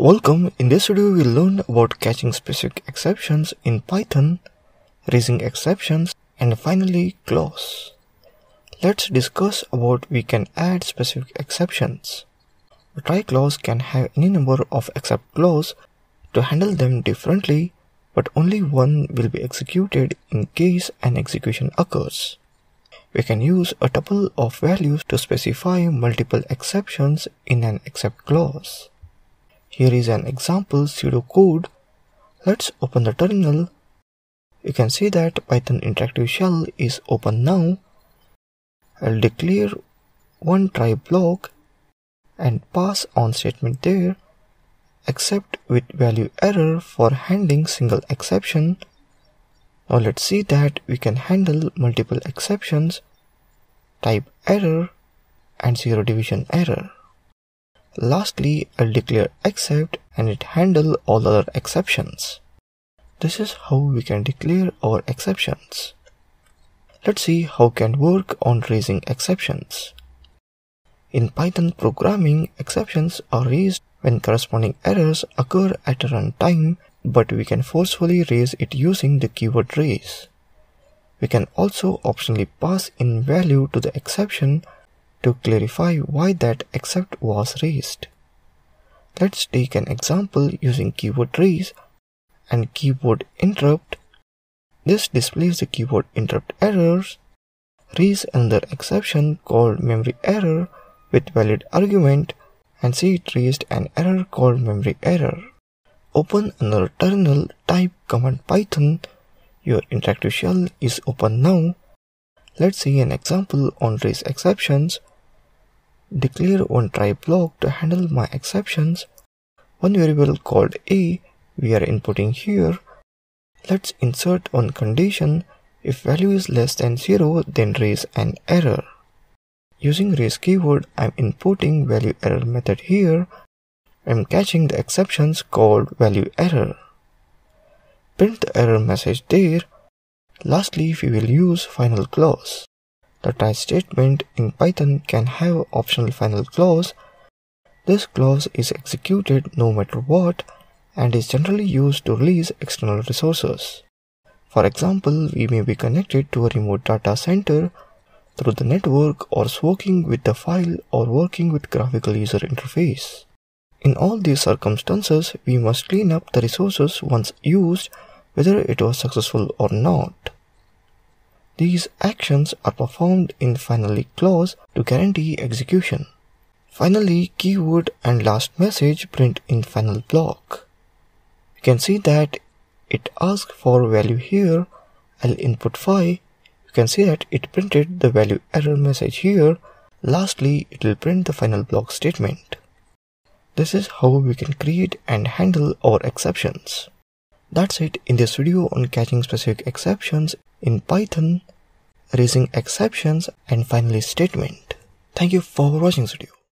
Welcome. In this video we'll learn about catching specific exceptions in Python, raising exceptions, and finally clause. Let's discuss about we can add specific exceptions. A try clause can have any number of except clause to handle them differently, but only one will be executed in case an execution occurs. We can use a tuple of values to specify multiple exceptions in an except clause. Here is an example pseudocode. Let's open the terminal. You can see that Python interactive shell is open now. I'll declare one try block and pass on statement there, except with value error for handling single exception. Now let's see that we can handle multiple exceptions, type error, and zero division error. Lastly, I'll declare except and it handle all other exceptions. This is how we can declare our exceptions. Let's see how can work on raising exceptions. In Python programming, exceptions are raised when corresponding errors occur at runtime, but we can forcefully raise it using the keyword raise. We can also optionally pass in value to the exception to clarify why that except was raised. Let's take an example using keyword raise and keyword interrupt. This displays the keyword interrupt errors. Raise another exception called memory error with valid argument and see it raised an error called memory error. Open another terminal, type command Python. Your interactive shell is open now. Let's see an example on raise exceptions. Declare one try block to handle my exceptions. One variable called a we are inputting here. Let's insert one condition. If value is less than 0, then raise an error. Using raise keyword, I'm inputting value error method here. I'm catching the exceptions called value error. Print the error message there. Lastly, we will use final clause. The try statement in Python can have optional final clause. This clause is executed no matter what and is generally used to release external resources. For example, we may be connected to a remote data center through the network, or working with the file, or working with graphical user interface. In all these circumstances, we must clean up the resources once used, whether it was successful or not. These actions are performed in finally clause to guarantee execution. Finally, keyword and last message print in final block. You can see that it asks for value here. I'll input 5. You can see that it printed the value error message here. Lastly, it will print the final block statement. This is how we can create and handle our exceptions. That's it in this video on catching specific exceptions in Python, raising exceptions, and finally statement. Thank you for watching this video.